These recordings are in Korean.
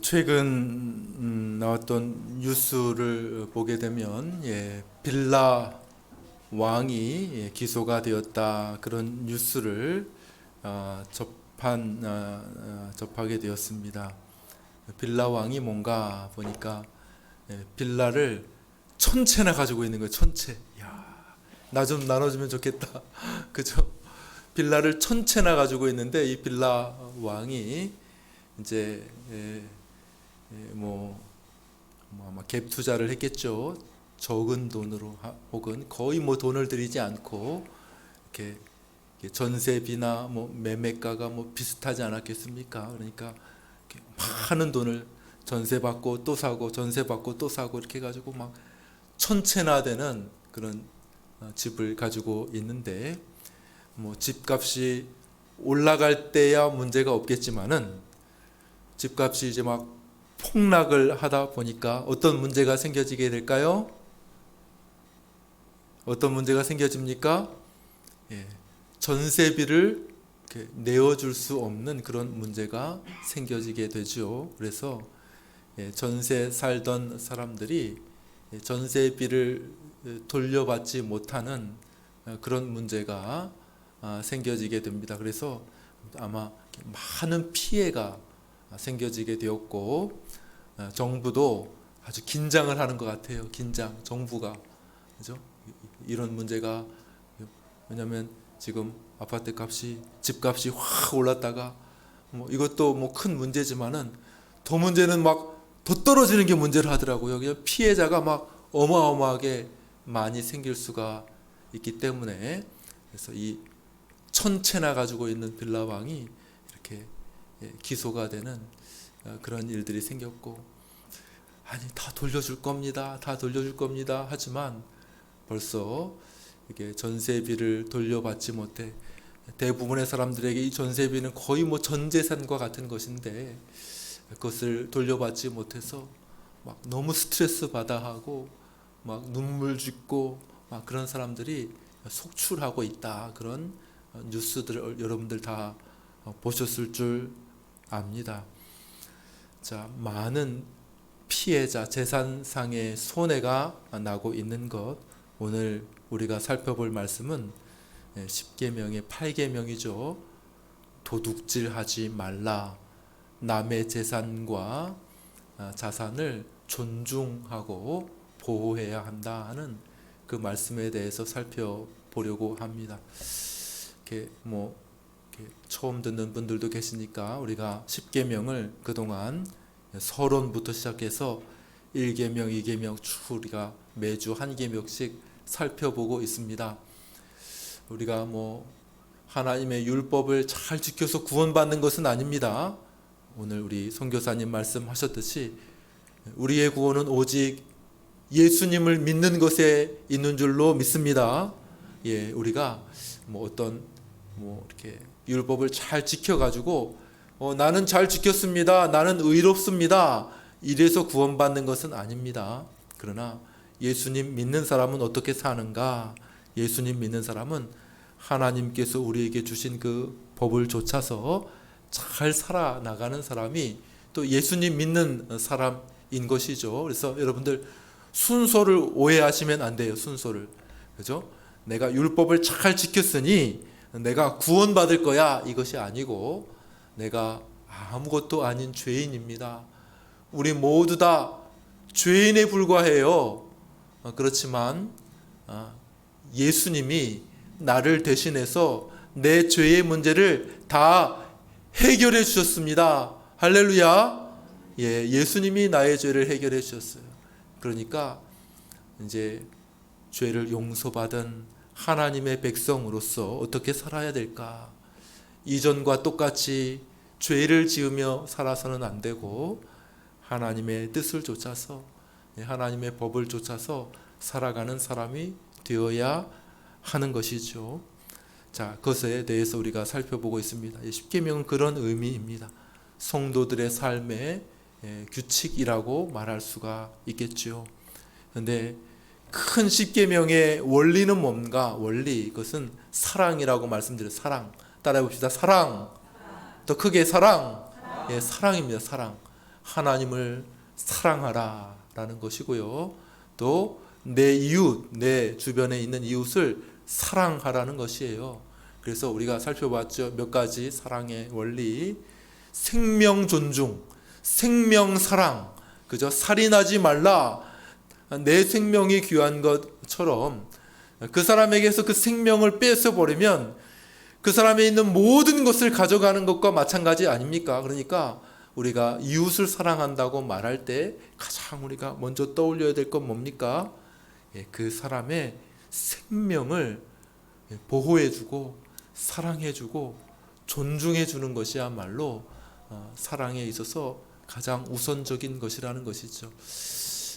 최근 나왔던 뉴스를 보게 되면 빌라 왕이 기소가 되었다, 그런 뉴스를 접하게 되었습니다. 빌라 왕이 뭔가 보니까 빌라를 1,000채나 가지고 있는 거예요. 1,000채. 야, 나 좀 나눠주면 좋겠다. 그죠? 빌라를 1,000채나 가지고 있는데, 이 빌라 왕이 이제 아마 갭 투자를 했겠죠. 적은 돈으로 혹은 거의 돈을 들이지 않고 이렇게 전세비나 매매가가 비슷하지 않았겠습니까? 그러니까 이렇게 많은 돈을 전세 받고 또 사고 전세 받고 또 사고 이렇게 가지고 1,000채나 되는 그런 집을 가지고 있는데, 집값이 올라갈 때야 문제가 없겠지만은 집값이 이제 폭락을 하다 보니까 어떤 문제가 생겨지게 될까요? 어떤 문제가 생겨집니까? 전세비를 내어줄 수 없는 그런 문제가 생겨지게 되죠. 그래서 전세 살던 사람들이 전세비를 돌려받지 못하는 그런 문제가 생겨지게 됩니다. 그래서 아마 많은 피해가 생겨지게 되었고, 정부도 아주 긴장을 하는 것 같아요. 정부가, 그죠? 이런 문제가, 왜냐하면 지금 아파트 값이, 집값이 확 올랐다가 이것도 큰 문제지만은 더 문제는 더 떨어지는 게 문제를 하더라고요. 그냥 피해자가 어마어마하게 많이 생길 수가 있기 때문에, 그래서 이 1,000채나 가지고 있는 빌라왕이 이렇게 기소가 되는 그런 일들이 생겼고, 아니 다 돌려줄 겁니다. 다 돌려줄 겁니다. 하지만 벌써 이게 전세비를 돌려받지 못해 대부분의 사람들에게 이 전세비는 거의 전 재산과 같은 것인데, 그것을 돌려받지 못해서 너무 스트레스 받아 하고 눈물 짓고 그런 사람들이 속출하고 있다. 그런 뉴스들을 여러분들 다 보셨을 줄 압니다. 자, 많은 피해자, 재산상의 손해가 나고 있는 것, 오늘 우리가 살펴볼 말씀은 10계명의 8계명이죠. 도둑질하지 말라, 남의 재산과 자산을 존중하고 보호해야 한다 하는 그 말씀에 대해서 살펴보려고 합니다. 이렇게 처음 듣는 분들도 계시니까 우리가 10계명을 그동안 서론부터 시작해서 1계명, 2계명 쭉 우리가 매주 한 계명씩 살펴보고 있습니다. 우리가 하나님의 율법을 잘 지켜서 구원받는 것은 아닙니다. 오늘 우리 선교사님 말씀하셨듯이 우리의 구원은 오직 예수님을 믿는 것에 있는 줄로 믿습니다. 우리가 이렇게 율법을 잘 지켜가지고 나는 잘 지켰습니다, 나는 의롭습니다, 이래서 구원받는 것은 아닙니다. 그러나 예수님 믿는 사람은 어떻게 사는가? 예수님 믿는 사람은 하나님께서 우리에게 주신 그 법을 좇아서 잘 살아나가는 사람이 또 예수님 믿는 사람인 것이죠. 그래서 여러분들 순서를 오해하시면 안 돼요. 순서를. 그죠? 내가 율법을 잘 지켰으니 내가 구원받을 거야, 이것이 아니고 내가 아무것도 아닌 죄인입니다. 우리 모두 다 죄인에 불과해요. 그렇지만 예수님이 나를 대신해서 내 죄의 문제를 다 해결해 주셨습니다. 할렐루야. 예수님이 나의 죄를 해결해 주셨어요. 그러니까 이제 죄를 용서받은 하나님의 백성으로서 어떻게 살아야 될까? 이전과 똑같이 죄를 지으며 살아서는 안 되고 하나님의 뜻을 좇아서, 하나님의 법을 좇아서 살아가는 사람이 되어야 하는 것이죠. 자, 그것에 대해서 우리가 살펴보고 있습니다. 10계명은 그런 의미입니다. 성도들의 삶의 규칙이라고 말할 수가 있겠죠. 그런데 큰 10계명의 원리는 뭔가? 원리, 그것은 사랑이라고 말씀드려요. 사랑. 따라해 봅시다. 사랑. 더 크게 사랑. 사랑입니다. 사랑. 하나님을 사랑하라라는 것이고요. 또 내 이웃, 내 주변에 있는 이웃을 사랑하라는 것이에요. 그래서 우리가 살펴봤죠. 몇 가지 사랑의 원리. 생명 존중, 생명 사랑. 그죠? 살인하지 말라. 내 생명이 귀한 것처럼 그 사람에게서 그 생명을 뺏어 버리면 그 사람에 있는 모든 것을 가져가는 것과 마찬가지 아닙니까? 그러니까 우리가 이웃을 사랑한다고 말할 때 가장 우리가 먼저 떠올려야 될 건 뭡니까? 그 사람의 생명을 보호해주고 사랑해주고 존중해주는 것이야말로 사랑에 있어서 가장 우선적인 것이라는 것이죠.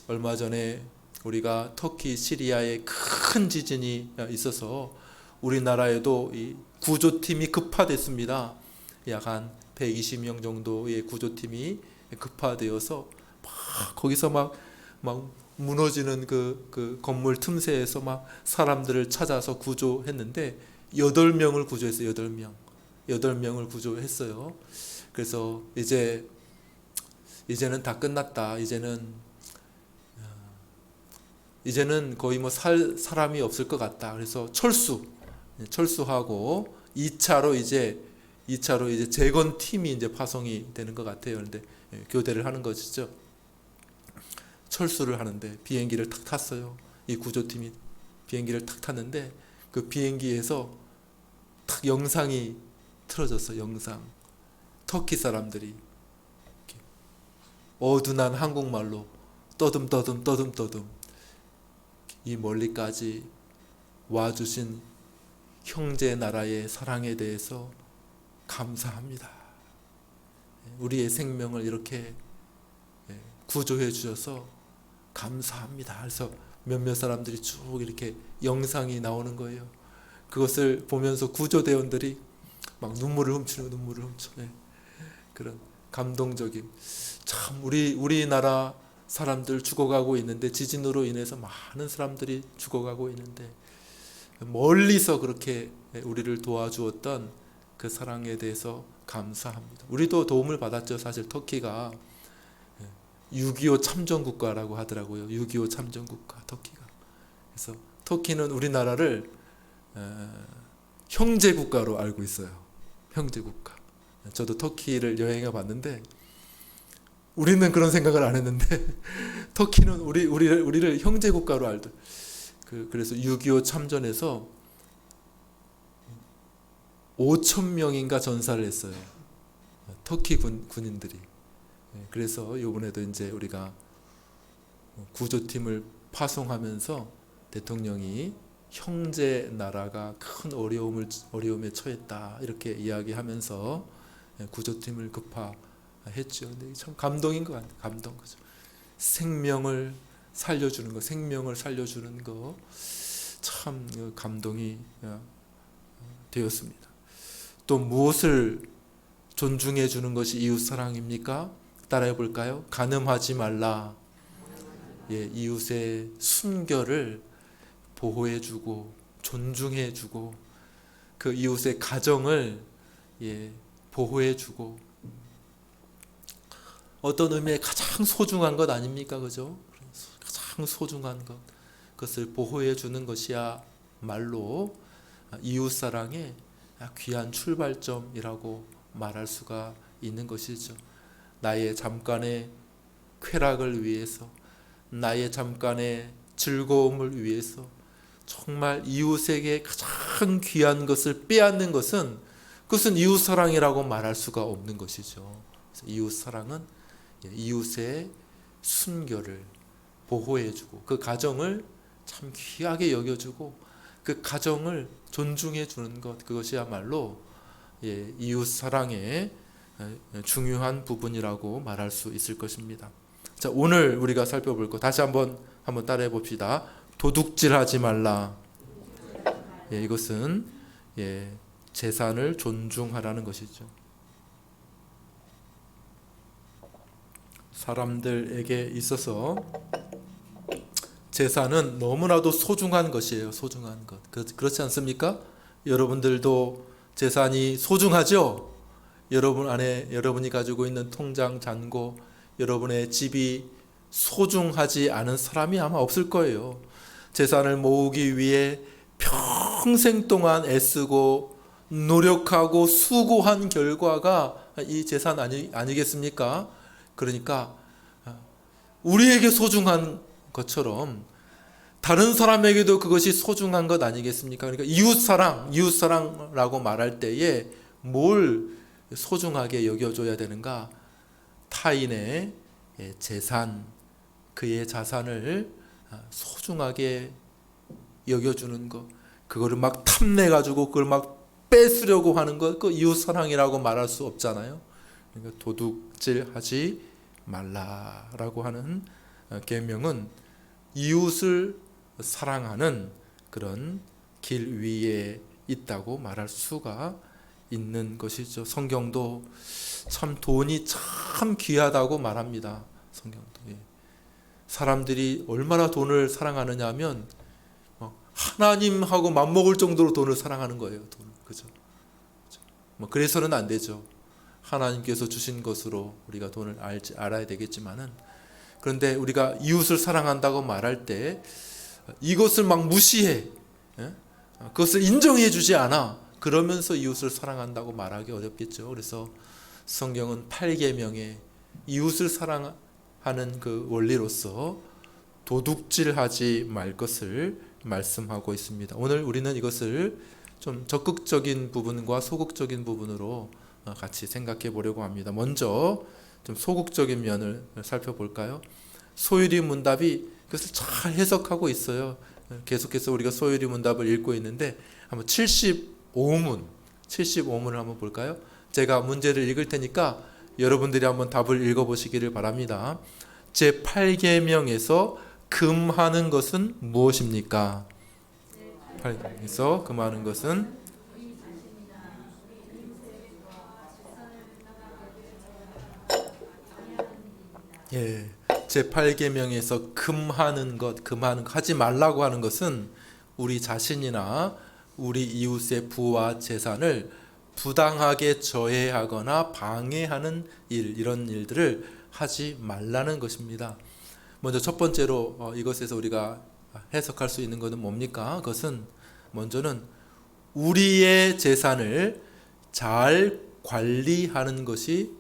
얼마 전에 우리가 터키 시리아에 큰 지진이 있어서 우리나라에도 이 구조팀이 급파됐습니다. 약 한 120명 정도의 구조팀이 급파되어서 거기서 막 무너지는 그 건물 틈새에서 막 사람들을 찾아서 구조했는데 8명을 구조했어요. 8명을 구조했어요. 그래서 이제는 다 끝났다. 이제는 거의 뭐 사람이 없을 것 같다. 그래서 철수하고 2차로 이제 재건팀이 이제 파송이 되는 것 같아요. 그런데 교대를 하는 것이죠. 철수를 하는데 비행기를 탁 탔어요. 이 구조팀이 비행기를 탁 탔는데 그 비행기에서 탁 영상이 틀어졌어. 영상. 터키 사람들이 어둔한 한국말로 떠듬 이 멀리까지 와주신 형제 나라의 사랑에 대해서 감사합니다. 우리의 생명을 이렇게 구조해 주셔서 감사합니다. 그래서 몇몇 사람들이 쭉 이렇게 영상이 나오는 거예요. 그것을 보면서 구조대원들이 막 눈물을 훔쳐. 그런 감동적인. 참 우리나라 사람들 죽어가고 있는데, 지진으로 인해서 많은 사람들이 죽어가고 있는데 멀리서 그렇게 우리를 도와주었던 그 사랑에 대해서 감사합니다. 우리도 도움을 받았죠. 사실 터키가 6.25 참전국가라고 하더라고요. 6.25 참전국가 터키가. 그래서 터키는 우리나라를 형제국가로 알고 있어요. 형제국가. 저도 터키를 여행해 봤는데 우리는 그런 생각을 안 했는데 터키는 우리를 형제국가로 알더. 그래서 6.25 참전에서 5,000명인가 전사를 했어요. 터키 군인들이. 그래서 이번에도 이제 우리가 구조팀을 파송하면서 대통령이 형제 나라가 큰 어려움에 처했다 이렇게 이야기하면서 구조팀을 급파했죠. 근데 참 감동인 것 같아요. 감동 거죠. 생명을 살려주는 거 참 감동이 되었습니다. 또 무엇을 존중해 주는 것이 이웃 사랑입니까? 따라해 볼까요? 간음하지 말라. 이웃의 순결을 보호해 주고 존중해 주고 그 이웃의 가정을 보호해 주고 어떤 의미에 가장 소중한 것 아닙니까? 그죠? 가장 소중한 것. 그것을 보호해 주는 것이야말로 이웃 사랑의 귀한 출발점이라고 말할 수가 있는 것이죠. 나의 잠깐의 쾌락을 위해서, 나의 잠깐의 즐거움을 위해서 정말 이웃에게 가장 귀한 것을 빼앗는 것은 그것은 이웃 사랑이라고 말할 수가 없는 것이죠. 이웃 사랑은 이웃의 순결을 보호해주고 그 가정을 참 귀하게 여겨주고 그 가정을 존중해 주는 것, 그것이야말로 이웃 사랑의 중요한 부분이라고 말할 수 있을 것입니다. 자, 오늘 우리가 살펴볼 것 다시 한번 따라해 봅시다. 도둑질하지 말라. 이것은 재산을 존중하라는 것이죠. 사람들에게 있어서 재산은 너무나도 소중한 것이에요. 소중한 것. 그렇지 않습니까? 여러분들도 재산이 소중하죠? 여러분이 가지고 있는 통장 잔고, 여러분의 집이 소중하지 않은 사람이 아마 없을 거예요. 재산을 모으기 위해 평생 동안 애쓰고 노력하고 수고한 결과가 이 재산 아니겠습니까? 그러니까 우리에게 소중한 것처럼 다른 사람에게도 그것이 소중한 것 아니겠습니까? 그러니까 이웃사랑라고 말할 때에 뭘 소중하게 여겨줘야 되는가? 타인의 재산, 그의 자산을 소중하게 여겨주는 것, 그거를 막 탐내가지고 그걸 막 뺏으려고 하는 것, 그 이웃사랑이라고 말할 수 없잖아요. 그러니까 도둑질하지 말라라고 하는 계명은 이웃을 사랑하는 그런 길 위에 있다고 말할 수가 있는 것이죠. 성경도 참 돈이 참 귀하다고 말합니다. 성경도. 사람들이 얼마나 돈을 사랑하느냐 하면 하나님하고 맞먹을 정도로 돈을 사랑하는 거예요. 돈을. 그죠? 그래서는 안 되죠. 하나님께서 주신 것으로 우리가 돈을 알아야 되겠지만은, 그런데 우리가 이웃을 사랑한다고 말할 때 이것을 막 무시해, 그것을 인정해 주지 않아. 그러면서 이웃을 사랑한다고 말하기 어렵겠죠. 그래서 성경은 8계명에 이웃을 사랑하는 그 원리로서 도둑질하지 말 것을 말씀하고 있습니다. 오늘 우리는 이것을 좀 적극적인 부분과 소극적인 부분으로 같이 생각해 보려고 합니다. 먼저 좀 소극적인 면을 살펴볼까요? 소유리 문답이 그것을 잘 해석하고 있어요. 계속해서 우리가 소유리 문답을 읽고 있는데 한번 75문을 한번 볼까요? 제가 문제를 읽을 테니까 여러분들이 한번 답을 읽어보시기를 바랍니다. 제8계명에서 금하는 것은 무엇입니까? 8계명에서 금하는 것은 제8계명에서 금하는 것, 하지 말라고 하는 것은 우리 자신이나 우리 이웃의 부와 재산을 부당하게 저해하거나 방해하는 이런 일들을 하지 말라는 것입니다. 먼저 첫 번째로 이것에서 우리가 해석할 수 있는 것은 뭡니까? 그것은 먼저는 우리의 재산을 잘 관리하는 것이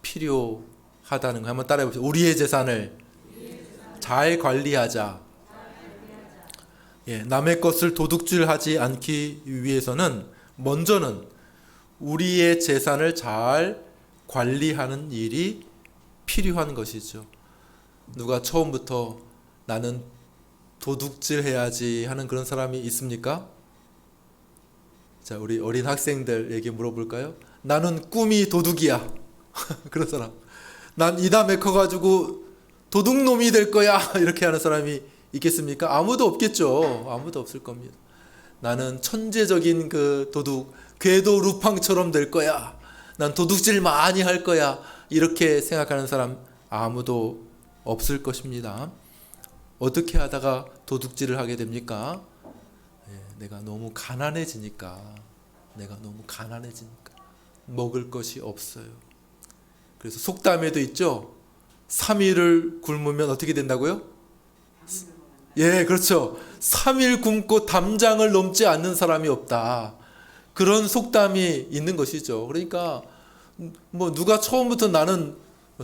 필요하다는 거 한번 따라해 보세요. 우리의 재산을 잘 관리하자. 남의 것을 도둑질하지 않기 위해서는 먼저는 우리의 재산을 잘 관리하는 일이 필요한 것이죠. 누가 처음부터 나는 도둑질해야지 하는 그런 사람이 있습니까? 자, 우리 어린 학생들에게 물어볼까요? 나는 꿈이 도둑이야. 그런 사람. 난 이 다음에 커가지고 도둑놈이 될 거야. 이렇게 하는 사람이 있겠습니까? 아무도 없겠죠. 아무도 없을 겁니다. 나는 천재적인 그 도둑, 궤도 루팡처럼 될 거야. 난 도둑질 많이 할 거야. 이렇게 생각하는 사람 아무도 없을 것입니다. 어떻게 하다가 도둑질을 하게 됩니까? 내가 너무 가난해지니까. 먹을 것이 없어요. 그래서 속담에도 있죠. 3일을 굶으면 어떻게 된다고요? 그렇죠. 3일 굶고 담장을 넘지 않는 사람이 없다. 그런 속담이 있는 것이죠. 그러니까 누가 처음부터 나는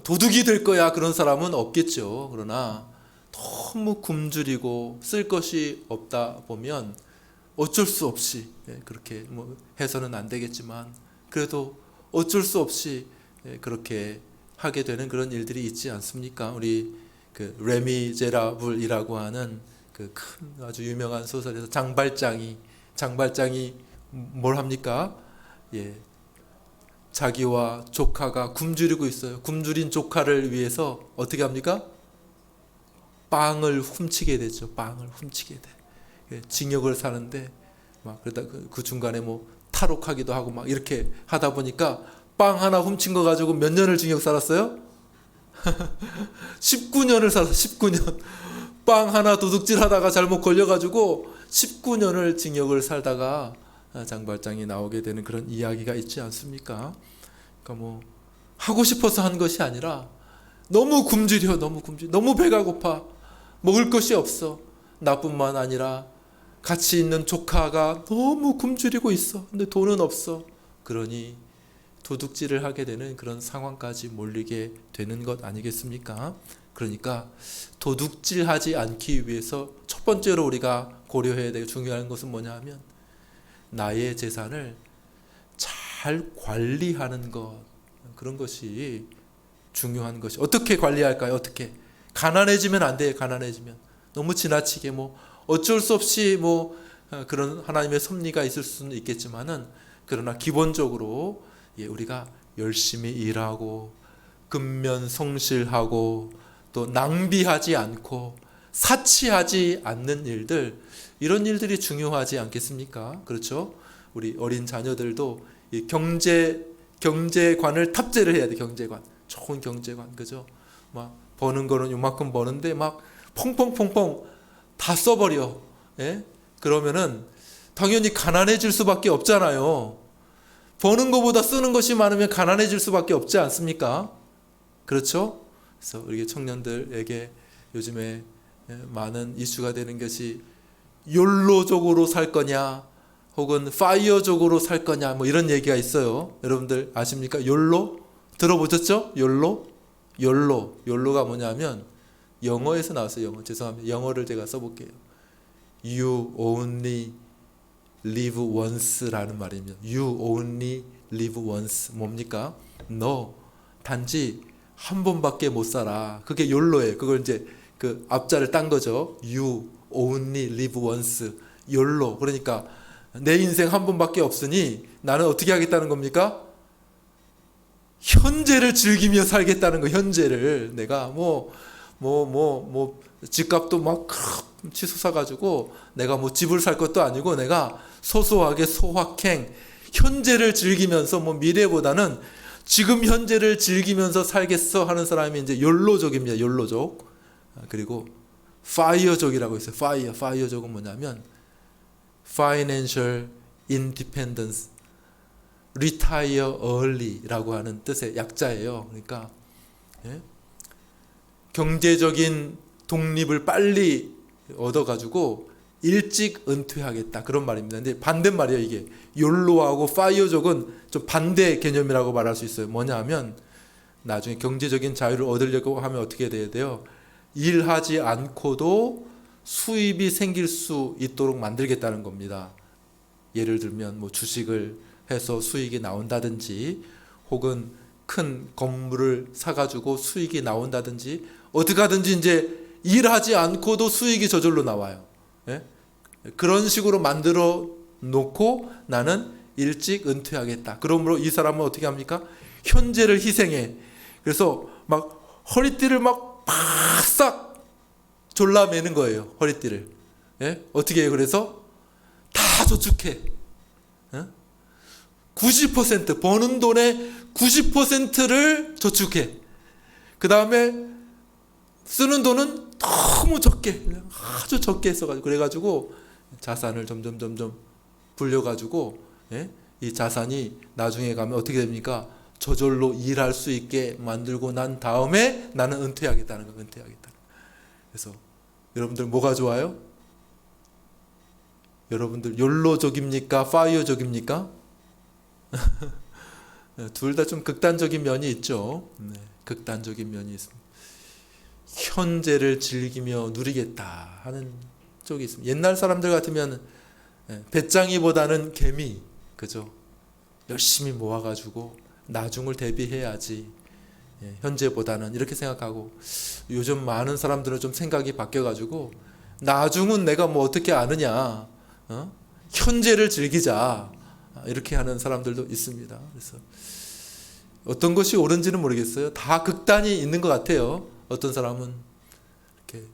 도둑이 될 거야 그런 사람은 없겠죠. 그러나 너무 굶주리고 쓸 것이 없다 보면 어쩔 수 없이 그렇게 해서는 안 되겠지만 그래도 어쩔 수 없이 그렇게 하게 되는 그런 일들이 있지 않습니까? 우리 그 레미제라블이라고 하는 그 큰 아주 유명한 소설에서 장발장이 뭘 합니까? 자기와 조카가 굶주리고 있어요. 굶주린 조카를 위해서 어떻게 합니까? 빵을 훔치게 되죠. 빵을 훔치게 돼. 징역을 사는데 막 그러다 그 중간에 탈옥하기도 하고 막 이렇게 하다 보니까 빵 하나 훔친 거 가지고 몇 년을 징역 살았어요? 19년을 살았어. 19년. 빵 하나 도둑질 하다가 잘못 걸려가지고 19년을 징역을 살다가 장발장이 나오게 되는 그런 이야기가 있지 않습니까? 그러니까 하고 싶어서 한 것이 아니라 너무 굶주려, 너무 배가 고파. 먹을 것이 없어. 나뿐만 아니라 같이 있는 조카가 너무 굶주리고 있어. 근데 돈은 없어. 그러니 도둑질을 하게 되는 그런 상황까지 몰리게 되는 것 아니겠습니까? 그러니까 도둑질하지 않기 위해서 첫 번째로 우리가 고려해야 되고 중요한 것은 뭐냐 하면 나의 재산을 잘 관리하는 것, 그런 것이 중요한 것이. 어떻게 관리할까요? 어떻게? 가난해지면 안 돼요. 가난해지면 너무 지나치게 어쩔 수 없이 그런 하나님의 섭리가 있을 수는 있겠지만은, 그러나 기본적으로 우리가 열심히 일하고 근면성실하고 또 낭비하지 않고 사치하지 않는 일들, 이런 일들이 중요하지 않겠습니까? 그렇죠? 우리 어린 자녀들도 이 경제관을 탑재를 해야 돼. 경제관, 좋은 경제관, 그죠? 막 버는 거는 요만큼 버는데 막 펑펑펑펑 다 써버려. 예? 그러면은 당연히 가난해질 수밖에 없잖아요. 버는 것보다 쓰는 것이 많으면 가난해질 수밖에 없지 않습니까? 그렇죠? 그래서 우리 청년들에게 요즘에 많은 이슈가 되는 것이 욜로족으로 살 거냐 혹은 파이어족으로 살 거냐 이런 얘기가 있어요. 여러분들 아십니까? 욜로? 들어보셨죠? 욜로가 뭐냐면 영어에서 나왔어요. 영어. 죄송합니다. 영어를 제가 써볼게요. You only live once라는 말입니다. You only live once. 뭡니까? 너 단지 한 번밖에 못 살아. 그게 욜로예요. 그걸 이제 그 앞자를 딴 거죠. You only live once. 욜로. 그러니까 내 인생 한 번밖에 없으니 나는 어떻게 하겠다는 겁니까? 현재를 즐기며 살겠다는 거. 현재를 내가 집값도 막 치솟아 가지고 내가 집을 살 것도 아니고 내가 소소하게 소확행 현재를 즐기면서 미래보다는 지금 현재를 즐기면서 살겠어 하는 사람이 이제 욜로족입니다. 욜로족. 그리고 파이어족이라고 있어요. 파이어족은 뭐냐면 Financial Independence, Retire Early라고 하는 뜻의 약자예요. 그러니까 경제적인 독립을 빨리 얻어가지고 일찍 은퇴하겠다, 그런 말입니다. 근데 반대말이에요. 이게 욜로하고 파이어족은 좀 반대 개념이라고 말할 수 있어요. 뭐냐 하면 나중에 경제적인 자유를 얻으려고 하면 어떻게 돼야 돼요? 일하지 않고도 수입이 생길 수 있도록 만들겠다는 겁니다. 예를 들면 주식을 해서 수익이 나온다든지 혹은 큰 건물을 사가지고 수익이 나온다든지 어떻게 하든지 이제 일하지 않고도 수익이 저절로 나와요. 예? 그런 식으로 만들어 놓고 나는 일찍 은퇴하겠다. 그러므로 이 사람은 어떻게 합니까? 현재를 희생해. 그래서 막 허리띠를 막 팍싹 졸라매는 거예요. 허리띠를. 예? 어떻게 해요? 그래서 다 저축해. 예? 90% 버는 돈의 90%를 저축해. 그 다음에 쓰는 돈은 너무 적게, 아주 적게 써가지고, 그래가지고 자산을 점점 불려가지고, 이 자산이 나중에 가면 어떻게 됩니까? 저절로 일할 수 있게 만들고 난 다음에 나는 은퇴하겠다는 거예요. 은퇴하겠다. 그래서 여러분들 뭐가 좋아요? 여러분들 욜로족입니까? 파이어족입니까? 둘 다 좀 극단적인 면이 있죠. 극단적인 면이 있습니다. 현재를 즐기며 누리겠다 하는 쪽이 있습니다. 옛날 사람들 같으면 배짱이보다는 개미, 그죠? 열심히 모아가지고 나중을 대비해야지, 현재보다는 이렇게 생각하고, 요즘 많은 사람들은 좀 생각이 바뀌어가지고 나중은 내가 어떻게 아느냐, 현재를 즐기자, 이렇게 하는 사람들도 있습니다. 그래서 어떤 것이 옳은지는 모르겠어요. 다 극단이 있는 것 같아요. 어떤 사람은 이렇게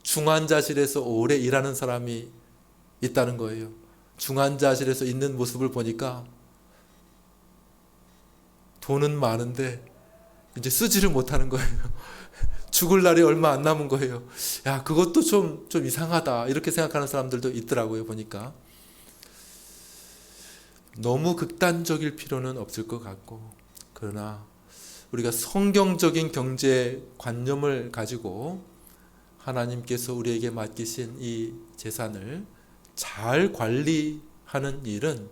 중환자실에서 오래 일하는 사람이 있다는 거예요. 중환자실에서 있는 모습을 보니까 돈은 많은데 이제 쓰지를 못하는 거예요. 죽을 날이 얼마 안 남은 거예요. 야, 그것도 좀 이상하다, 이렇게 생각하는 사람들도 있더라고요. 보니까 너무 극단적일 필요는 없을 것 같고, 그러나 우리가 성경적인 경제관념을 가지고 하나님께서 우리에게 맡기신 이 재산을 잘 관리하는 일은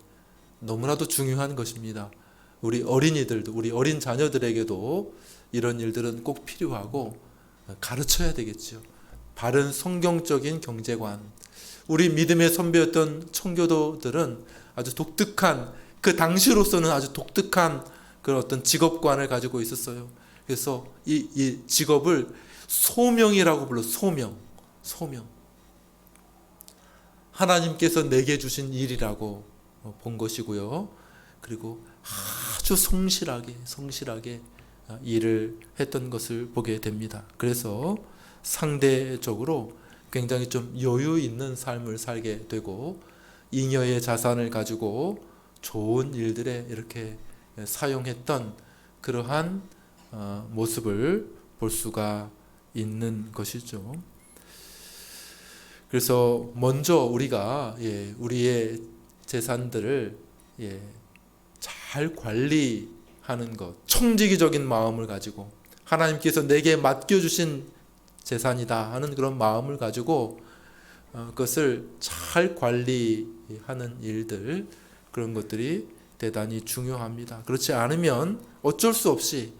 너무나도 중요한 것입니다. 우리 어린이들도, 우리 어린 자녀들에게도 이런 일들은 꼭 필요하고 가르쳐야 되겠죠. 바른 성경적인 경제관. 우리 믿음의 선배였던 청교도들은 아주 독특한, 그 당시로서는 아주 독특한 그런 어떤 직업관을 가지고 있었어요. 그래서 이 직업을 소명이라고 불러. 소명. 하나님께서 내게 주신 일이라고 본 것이고요. 그리고 아주 성실하게 일을 했던 것을 보게 됩니다. 그래서 상대적으로 굉장히 좀 여유 있는 삶을 살게 되고 잉여의 자산을 가지고 좋은 일들에 이렇게 사용했던 그러한 모습을 볼 수가 있는 것이죠. 그래서 먼저 우리가 우리의 재산들을 잘 관리하는 것, 청지기적인 마음을 가지고 하나님께서 내게 맡겨주신 재산이다 하는 그런 마음을 가지고 그것을 잘 관리하는 일들, 그런 것들이 대단히 중요합니다. 그렇지 않으면 어쩔 수 없이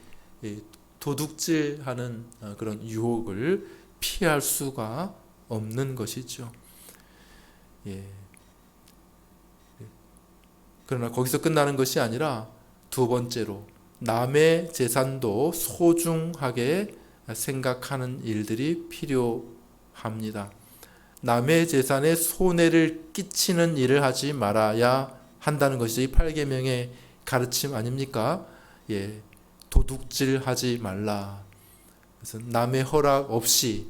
도둑질하는 그런 유혹을 피할 수가 없는 것이죠. 그러나 거기서 끝나는 것이 아니라 두 번째로 남의 재산도 소중하게 생각하는 일들이 필요합니다. 남의 재산에 손해를 끼치는 일을 하지 말아야 한다는 것이 8계명의 가르침 아닙니까? 도둑질하지 말라. 그래서 남의 허락 없이,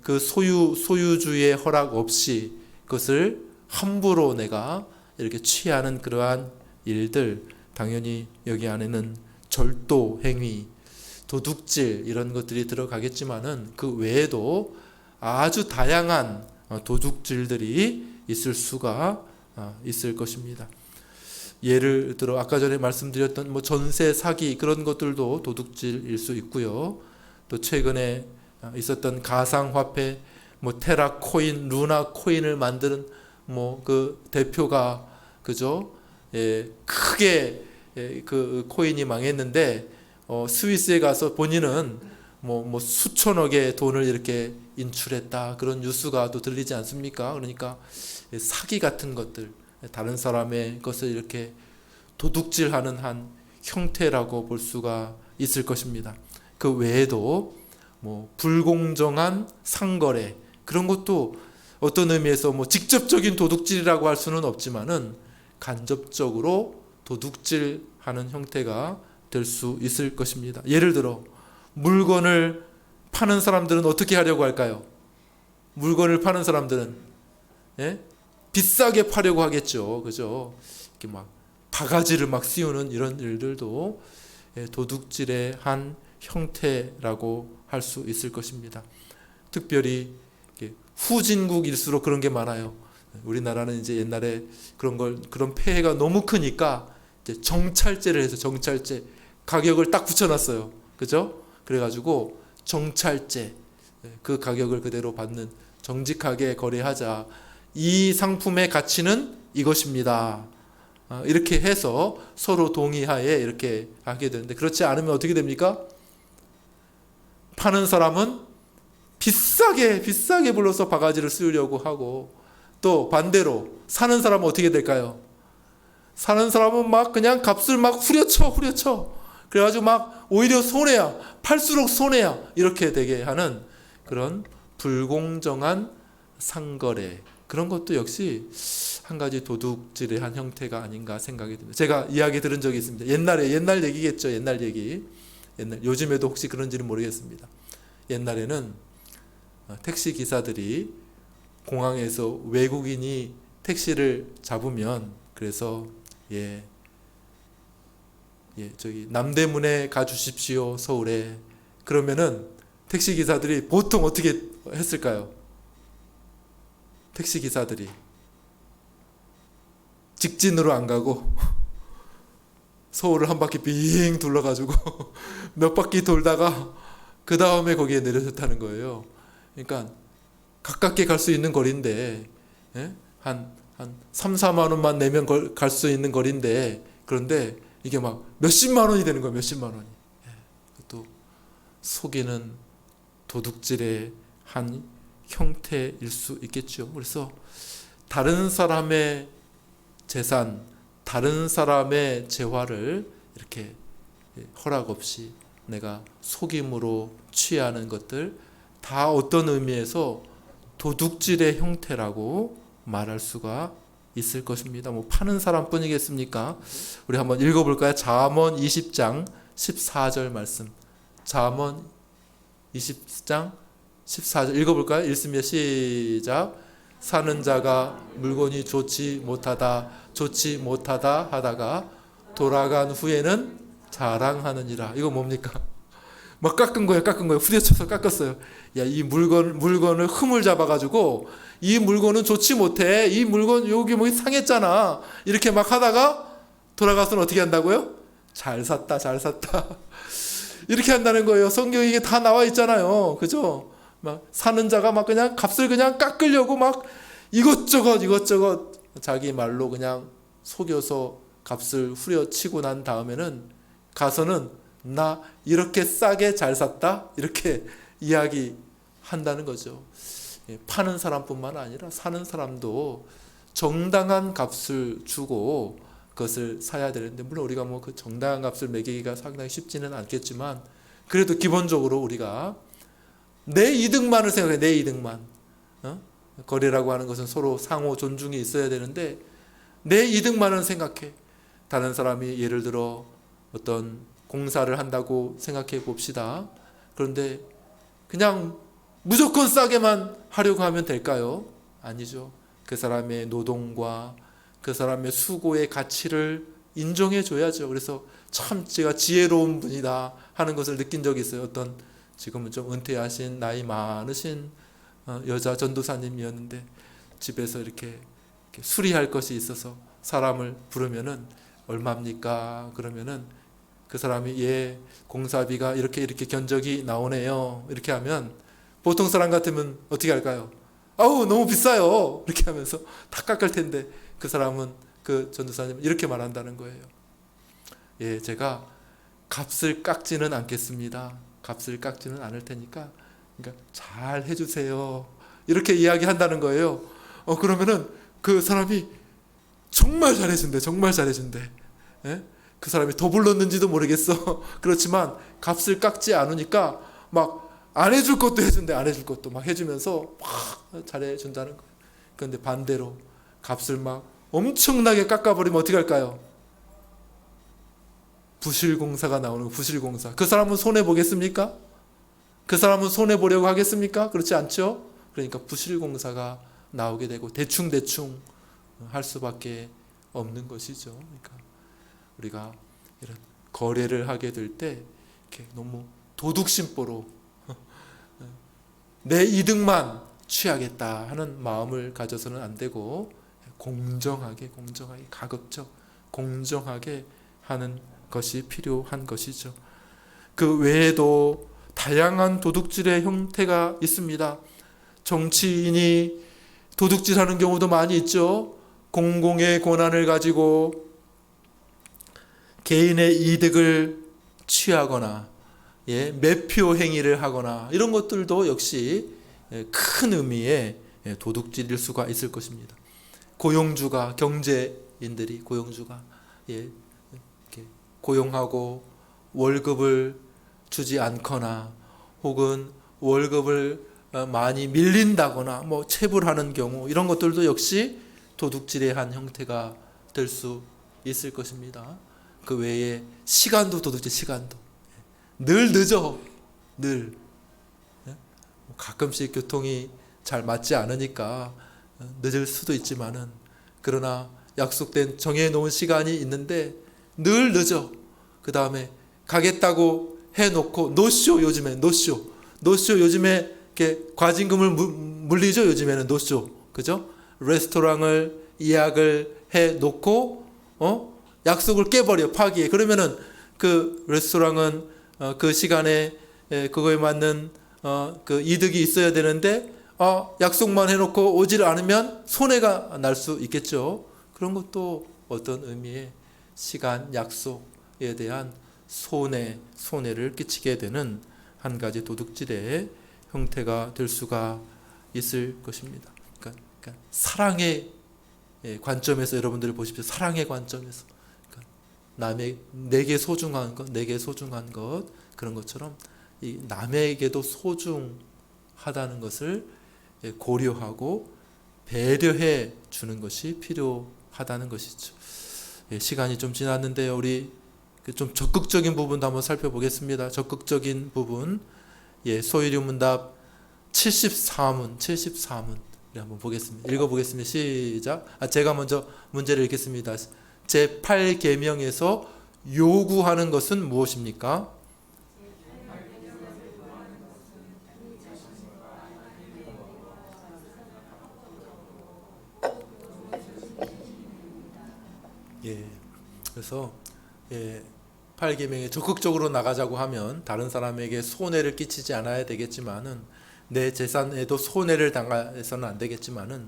그 소유주의 허락 없이 그것을 함부로 내가 이렇게 취하는 그러한 일들, 당연히 여기 안에는 절도 행위, 도둑질 이런 것들이 들어가겠지만은 그 외에도 아주 다양한 도둑질들이 있을 수가 있을 것입니다. 예를 들어 아까 전에 말씀드렸던 전세 사기 그런 것들도 도둑질일 수 있고요. 또 최근에 있었던 가상화폐, 테라 코인, 루나 코인을 만드는 그 대표가 그죠? 크게 그 코인이 망했는데 스위스에 가서 본인은 수천억의 돈을 이렇게 인출했다 그런 뉴스가 또 들리지 않습니까? 그러니까 사기 같은 것들, 다른 사람의 것을 이렇게 도둑질하는 한 형태라고 볼 수가 있을 것입니다. 그 외에도 불공정한 상거래 그런 것도 어떤 의미에서 직접적인 도둑질이라고 할 수는 없지만은 간접적으로 도둑질하는 형태가 될 수 있을 것입니다. 예를 들어 물건을 파는 사람들은 어떻게 하려고 할까요? 물건을 파는 사람들은 비싸게 파려고 하겠죠. 그죠? 이렇게 바가지를 씌우는 이런 일들도 도둑질의 한 형태라고 할 수 있을 것입니다. 특별히 후진국일수록 그런 게 많아요. 우리나라는 이제 옛날에 그런 폐해가 너무 크니까 이제 정찰제를 해서 정찰제 가격을 딱 붙여놨어요. 그죠? 그래가지고 정찰제 그 가격을 그대로 받는, 정직하게 거래하자. 이 상품의 가치는 이것입니다. 이렇게 해서 서로 동의하에 이렇게 하게 되는데, 그렇지 않으면 어떻게 됩니까? 파는 사람은 비싸게 불러서 바가지를 씌우려고 하고, 또 반대로 사는 사람은 어떻게 될까요? 사는 사람은 그냥 값을 후려쳐. 그래가지고 오히려 손해야, 팔수록 손해야, 이렇게 되게 하는 그런 불공정한 상거래, 그런 것도 역시 한 가지 도둑질의 한 형태가 아닌가 생각이 듭니다. 제가 이야기 들은 적이 있습니다. 옛날 얘기겠죠. 옛날 얘기. 요즘에도 혹시 그런지는 모르겠습니다. 옛날에는 택시 기사들이 공항에서 외국인이 택시를 잡으면, 그래서 저기 남대문에 가주십시오, 서울에. 그러면은 택시 기사들이 보통 어떻게 했을까요? 택시 기사들이 직진으로 안 가고 서울을 한 바퀴 빙 둘러가지고 몇 바퀴 돌다가 그 다음에 거기에 내려졌다는 거예요. 그러니까 가깝게 갈 수 있는 거리인데, 예? 한 3, 4만 원만 내면 갈 수 있는 거리인데, 그런데 이게 막 몇십만 원이 되는 거예요. 몇십만 원이. 또 속이는 도둑질의 한 형태일 수 있겠죠. 그래서 다른 사람의 재산, 다른 사람의 재화를 이렇게 허락 없이 내가 속임으로 취하는 것들, 다 어떤 의미에서 도둑질의 형태라고 말할 수가 있을 것입니다. 뭐 파는 사람뿐이겠습니까? 우리 한번 읽어볼까요? 잠언 20장 14절 말씀. 잠언 20장 14절 읽어볼까요? 읽습니다. 시작. 사는 자가 물건이 좋지 못하다 하다가 돌아간 후에는 자랑하느니라. 이거 뭡니까? 막 깎은 거예요. 후려쳐서 깎았어요. 야, 이 물건을 흠을 잡아가지고 이 물건은 좋지 못해. 이 물건 여기 뭐 상했잖아. 이렇게 막 하다가 돌아가서는 어떻게 한다고요? 잘 샀다. 이렇게 한다는 거예요. 성경에 이게 다 나와 있잖아요. 그죠? 막 사는 자가 막 그냥 값을 그냥 깎으려고 막 이것저것 자기 말로 그냥 속여서 값을 후려치고 난 다음에는 가서는 나 이렇게 싸게 잘 샀다 이렇게 이야기한다는 거죠. 파는 사람뿐만 아니라 사는 사람도 정당한 값을 주고 그것을 사야 되는데, 물론 우리가 뭐 그 정당한 값을 매기기가 상당히 쉽지는 않겠지만, 그래도 기본적으로 우리가 내 이득만을 생각해. 내 이득만. 거래라고 하는 것은 서로 상호 존중이 있어야 되는데 내 이득만을 생각해. 다른 사람이 예를 들어 어떤 공사를 한다고 생각해 봅시다. 그런데 그냥 무조건 싸게만 하려고 하면 될까요? 아니죠. 그 사람의 노동과 그 사람의 수고의 가치를 인정해 줘야죠. 그래서 참 제가 지혜로운 분이다 하는 것을 느낀 적이 있어요. 어떤 지금은 좀 은퇴하신 나이 많으신 여자 전도사님이었는데 집에서 이렇게 수리할 것이 있어서 사람을 부르면은 얼마입니까? 그러면은 그 사람이 예, 공사비가 이렇게 견적이 나오네요. 이렇게 하면 보통 사람 같으면 어떻게 할까요? 아우 너무 비싸요. 이렇게 하면서 다 깎을 텐데 그 사람은, 그 전도사님은 이렇게 말한다는 거예요. 예, 제가 값을 깎지는 않겠습니다. 값을 깎지는 않을 테니까 그러니까 잘 해주세요. 이렇게 이야기한다는 거예요. 그러면은 그 사람이 정말 잘해준대. 예? 그 사람이 더 불렀는지도 모르겠어. 그렇지만 값을 깎지 않으니까 막 안 해줄 것도 해준대. 안 해줄 것도 막 해주면서 막 잘해준다는 거예요. 그런데 반대로 값을 막 엄청나게 깎아버리면 어떻게 할까요? 부실공사가 나오는 거. 부실공사. 그 사람은 손해보겠습니까? 그 사람은 손해보려고 하겠습니까? 그렇지 않죠? 그러니까 부실공사가 나오게 되고 대충 할 수밖에 없는 것이죠. 그러니까 우리가 이런 거래를 하게 될 때 이렇게 너무 도둑심보로 내 이득만 취하겠다 하는 마음을 가져서는 안 되고 공정하게 가급적 공정하게 하는 것이 필요한 것이죠. 그 외에도 다양한 도둑질의 형태가 있습니다. 정치인이 도둑질하는 경우도 많이 있죠. 공공의 권한을 가지고 개인의 이득을 취하거나 매표 행위를 하거나 이런 것들도 역시 큰 의미의 도둑질일 수가 있을 것입니다. 고용주가, 경제인들이 고용주가 고용하고 월급을 주지 않거나 혹은 월급을 많이 밀린다거나 뭐 체불하는 경우, 이런 것들도 역시 도둑질의 한 형태가 될 수 있을 것입니다. 그 외에 시간도 도둑질, 시간도 늘 늦어. 늘 가끔씩 교통이 잘 맞지 않으니까 늦을 수도 있지만은, 그러나 약속된 정해놓은 시간이 있는데 늘 늦어. 그 다음에 가겠다고 해놓고 노쇼. 요즘에 노쇼 요즘에 이렇게 과징금을 물리죠. 요즘에는 노쇼. 그죠? 레스토랑을 예약을 해놓고 약속을 깨버려, 파기해. 그러면은 그 레스토랑은 그 시간에 그거에 맞는 그 이득이 있어야 되는데 약속만 해놓고 오질 않으면 손해가 날 수 있겠죠. 그런 것도 어떤 의미의 시간 약속에 대한 손해를 끼치게 되는 한 가지 도둑질의 형태가 될 수가 있을 것입니다. 그러니까 사랑의 관점에서 여러분들이 보십시오. 사랑의 관점에서 내게 소중한 것 그런 것처럼 이 남에게도 소중하다는 것을 고려하고 배려해 주는 것이 필요하다는 것이죠. 시간이 좀 지났는데요. 우리 좀 적극적인 부분도 한번 살펴보겠습니다. 적극적인 부분. 소위류문답 74문 우리 한번 보겠습니다. 읽어보겠습니다. 시작. 제가 먼저 문제를 읽겠습니다. 제8계명에서 요구하는 것은 무엇입니까? 그래서 8계명에 적극적으로 나가자고 하면 다른 사람에게 손해를 끼치지 않아야 되겠지만은 내 재산에도 손해를 당해서는 안 되겠지만은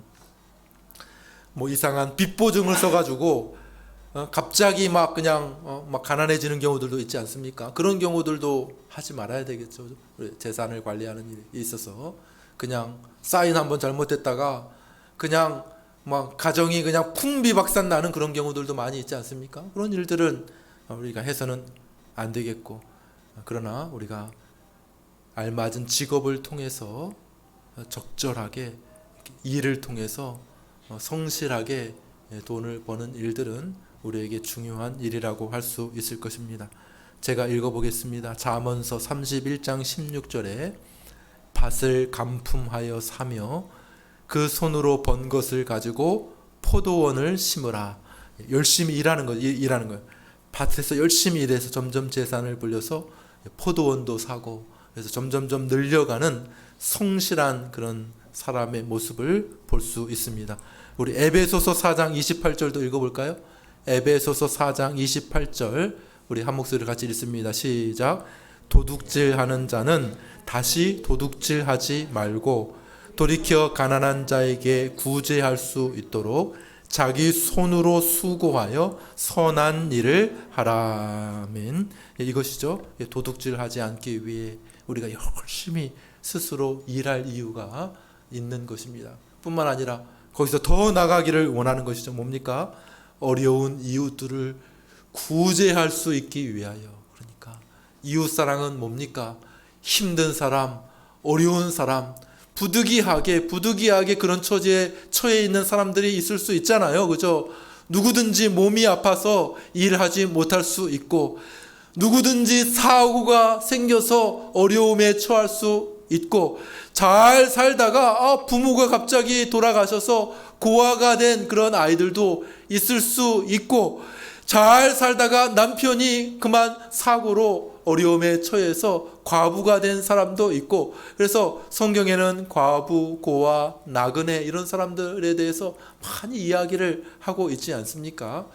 뭐 이상한 빚보증을 써가지고 갑자기 막 그냥 막 가난해지는 경우들도 있지 않습니까? 그런 경우들도 하지 말아야 되겠죠. 재산을 관리하는 일에 있어서 그냥 사인 한번 잘못했다가 그냥 막 가정이 그냥 풍비박산 나는 그런 경우들도 많이 있지 않습니까? 그런 일들은 우리가 해서는 안 되겠고, 그러나 우리가 알맞은 직업을 통해서 적절하게 일을 통해서 성실하게 돈을 버는 일들은 우리에게 중요한 일이라고 할 수 있을 것입니다. 제가 읽어보겠습니다. 잠언서 31장 16절에 밭을 감품하여 사며 그 손으로 번 것을 가지고 포도원을 심으라. 열심히 일하는 거예요. 밭에서 열심히 일해서 점점 재산을 불려서 포도원도 사고, 그래서 점점점 늘려가는 성실한 그런 사람의 모습을 볼 수 있습니다. 우리 에베소서 4장 28절도 읽어볼까요? 에베소서 4장 28절 우리 한 목소리를 같이 읽습니다. 시작. 도둑질하는 자는 다시 도둑질하지 말고 돌이켜 가난한 자에게 구제할 수 있도록 자기 손으로 수고하여 선한 일을 하라멘. 이것이죠. 도둑질하지 않기 위해 우리가 열심히 스스로 일할 이유가 있는 것입니다. 뿐만 아니라 거기서 더 나가기를 원하는 것이죠. 뭡니까? 어려운 이웃들을 구제할 수 있기 위하여. 그러니까 이웃사랑은 뭡니까? 힘든 사람, 어려운 사람, 부득이하게 그런 처지에 처해 있는 사람들이 있을 수 있잖아요. 그죠? 누구든지 몸이 아파서 일하지 못할 수 있고, 누구든지 사고가 생겨서 어려움에 처할 수 있고, 잘 살다가 부모가 갑자기 돌아가셔서 고아가 된 그런 아이들도 있을 수 있고, 잘 살다가 남편이 그만 사고로 어려움에 처해서 과부가 된 사람도 있고, 그래서 성경에는 과부, 고아, 나그네 이런 사람들에 대해서 많이 이야기를 하고 있지 않습니까?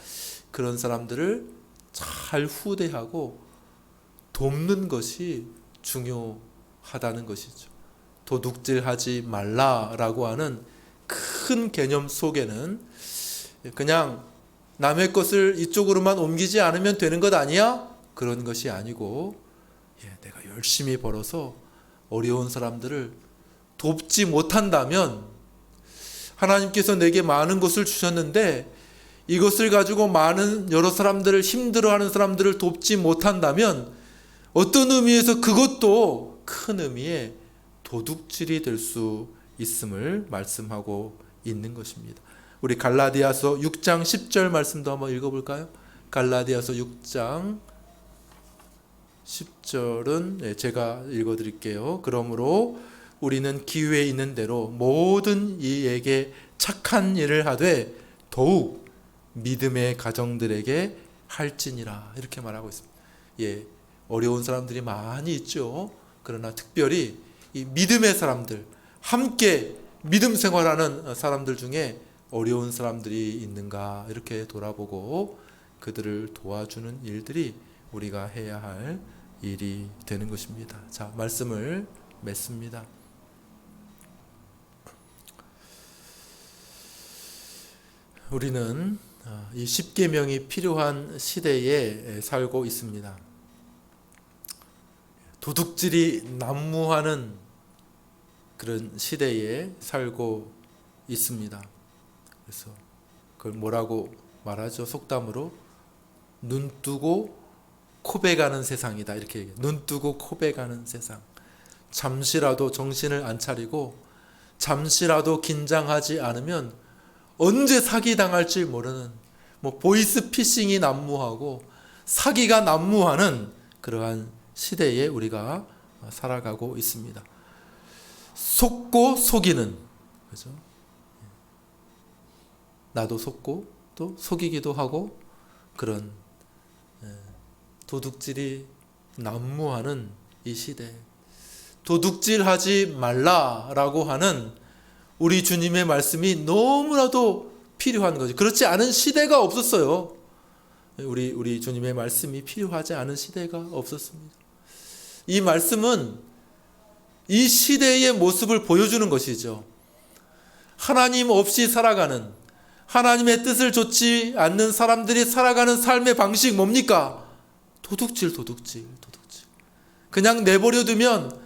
그런 사람들을 잘 후대하고 돕는 것이 중요하다는 것이죠. 도둑질하지 말라라고 하는 큰 개념 속에는 그냥 남의 것을 이쪽으로만 옮기지 않으면 되는 것 아니야? 그런 것이 아니고, 내가 열심히 벌어서 어려운 사람들을 돕지 못한다면, 하나님께서 내게 많은 것을 주셨는데 이것을 가지고 많은 여러 사람들을, 힘들어하는 사람들을 돕지 못한다면 어떤 의미에서 그것도 큰 의미의 도둑질이 될 수 있음을 말씀하고 있는 것입니다. 우리 갈라디아서 6장 10절 말씀도 한번 읽어볼까요? 갈라디아서 6장 10절은 제가 읽어드릴게요. 그러므로 우리는 기회에 있는 대로 모든 이에게 착한 일을 하되 더욱 믿음의 가정들에게 할지니라, 이렇게 말하고 있습니다. 어려운 사람들이 많이 있죠. 그러나 특별히 이 믿음의 사람들, 함께 믿음 생활하는 사람들 중에 어려운 사람들이 있는가 이렇게 돌아보고 그들을 도와주는 일들이 우리가 해야 할 일이 되는 것입니다. 자, 말씀을 맺습니다. 우리는 이 십계명이 필요한 시대에 살고 있습니다. 도둑질이 난무하는 그런 시대에 살고 있습니다. 그래서 그걸 뭐라고 말하죠? 속담으로 눈 뜨고 코베 가는 세상이다, 이렇게 얘기해요. 눈 뜨고 코베 가는 세상. 잠시라도 정신을 안 차리고 잠시라도 긴장하지 않으면 언제 사기당할지 모르는, 보이스 피싱이 난무하고 사기가 난무하는 그러한 시대에 우리가 살아가고 있습니다. 속고 속이는, 그죠? 나도 속고 또 속이기도 하고 그런 도둑질이 난무하는 이 시대. 도둑질하지 말라라고 하는 우리 주님의 말씀이 너무나도 필요한 거죠. 그렇지 않은 시대가 없었어요. 우리 주님의 말씀이 필요하지 않은 시대가 없었습니다. 이 말씀은 이 시대의 모습을 보여주는 것이죠. 하나님 없이 살아가는, 하나님의 뜻을 좇지 않는 사람들이 살아가는 삶의 방식 뭡니까? 도둑질. 그냥 내버려 두면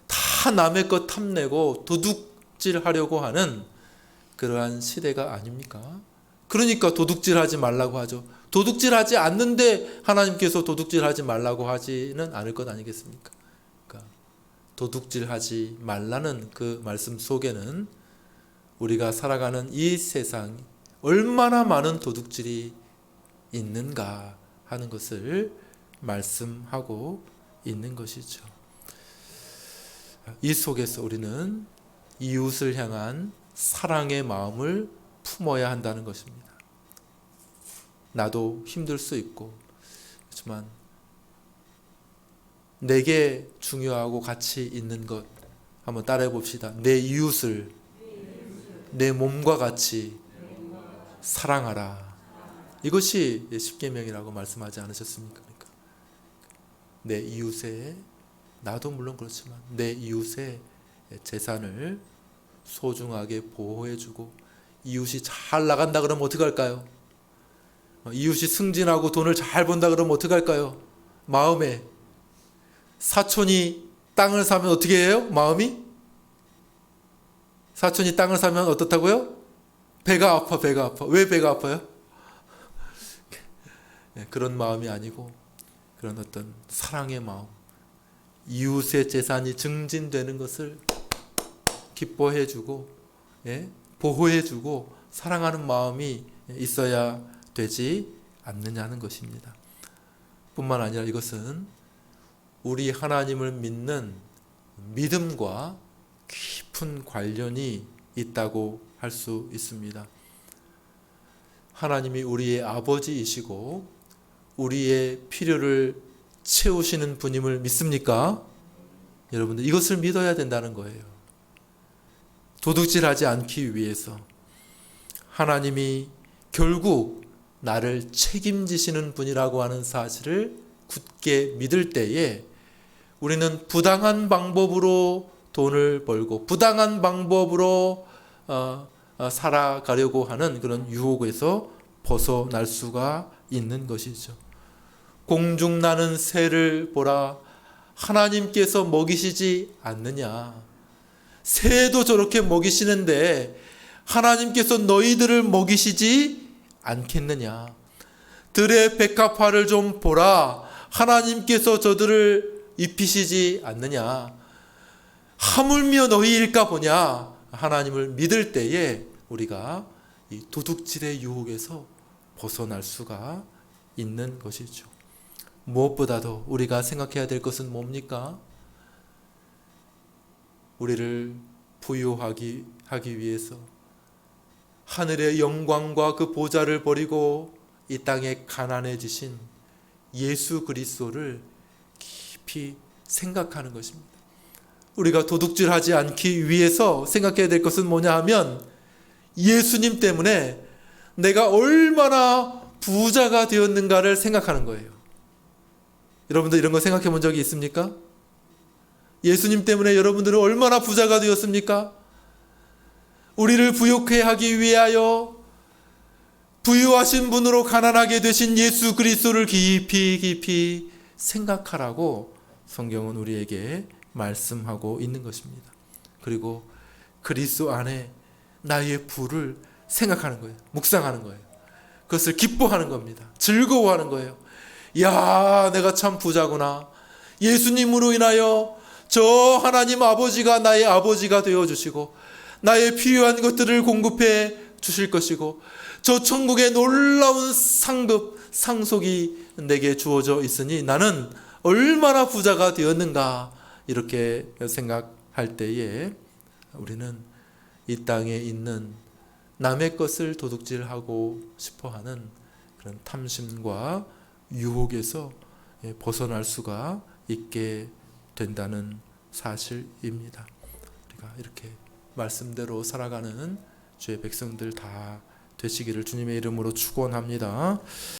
다 남의 것 탐내고 도둑질하려고 하는 그러한 시대가 아닙니까? 그러니까 도둑질하지 말라고 하죠. 도둑질하지 않는데 하나님께서 도둑질하지 말라고 하지는 않을 것 아니겠습니까? 그러니까 도둑질하지 말라는 그 말씀 속에는 우리가 살아가는 이 세상 얼마나 많은 도둑질이 있는가 하는 것을 말씀하고 있는 것이죠. 이 속에서 우리는 이웃을 향한 사랑의 마음을 품어야 한다는 것입니다. 나도 힘들 수 있고, 그렇지만 내게 중요하고 가치 있는 것 한번 따라해 봅시다. 내 이웃을 내 몸과 같이 사랑하라. 이것이 십계명이라고 말씀하지 않으셨습니까? 그러니까 내 이웃의, 나도 물론 그렇지만 내 이웃의 재산을 소중하게 보호해주고, 이웃이 잘 나간다 그러면 어떻게 할까요? 이웃이 승진하고 돈을 잘 번다 그러면 어떻게 할까요? 마음에, 사촌이 땅을 사면 어떻게 해요? 마음이? 사촌이 땅을 사면 어떻다고요? 배가 아파. 왜 배가 아파요? 그런 마음이 아니고 그런 어떤 사랑의 마음, 이웃의 재산이 증진되는 것을 기뻐해주고 보호해주고 사랑하는 마음이 있어야 되지 않느냐는 것입니다. 뿐만 아니라 이것은 우리 하나님을 믿는 믿음과 깊은 관련이 있다고 할 수 있습니다. 하나님이 우리의 아버지이시고 우리의 필요를 채우시는 분임을 믿습니까? 여러분들 이것을 믿어야 된다는 거예요. 도둑질하지 않기 위해서 하나님이 결국 나를 책임지시는 분이라고 하는 사실을 굳게 믿을 때에 우리는 부당한 방법으로 돈을 벌고 부당한 방법으로 살아가려고 하는 그런 유혹에서 벗어날 수가 있는 것이죠. 공중 나는 새를 보라, 하나님께서 먹이시지 않느냐. 새도 저렇게 먹이시는데 하나님께서 너희들을 먹이시지 않겠느냐. 들의 백합화를 좀 보라, 하나님께서 저들을 입히시지 않느냐. 하물며 너희일까 보냐. 하나님을 믿을 때에 우리가 이 도둑질의 유혹에서 벗어날 수가 있는 것이죠. 무엇보다도 우리가 생각해야 될 것은 뭡니까? 우리를 부유하기 위해서 하늘의 영광과 그 보좌를 버리고 이 땅에 가난해지신 예수 그리스도를 깊이 생각하는 것입니다. 우리가 도둑질하지 않기 위해서 생각해야 될 것은 뭐냐 하면 예수님 때문에 내가 얼마나 부자가 되었는가를 생각하는 거예요. 여러분들 이런 거 생각해 본 적이 있습니까? 예수님 때문에 여러분들은 얼마나 부자가 되었습니까? 우리를 부욕해 하기 위하여 부유하신 분으로 가난하게 되신 예수 그리스도를 깊이 생각하라고 성경은 우리에게 말씀하고 있는 것입니다. 그리고 그리스도 안에 나의 부를 생각하는 거예요. 묵상하는 거예요. 그것을 기뻐하는 겁니다. 즐거워하는 거예요. 야, 내가 참 부자구나. 예수님으로 인하여 저 하나님 아버지가 나의 아버지가 되어주시고 나의 필요한 것들을 공급해 주실 것이고 저 천국의 놀라운 상급, 상속이 내게 주어져 있으니 나는 얼마나 부자가 되었는가, 이렇게 생각할 때에 우리는 이 땅에 있는 남의 것을 도둑질하고 싶어하는 그런 탐심과 유혹에서 벗어날 수가 있게 된다는 사실입니다. 우리가 이렇게 말씀대로 살아가는 주의 백성들 다 되시기를 주님의 이름으로 축원합니다.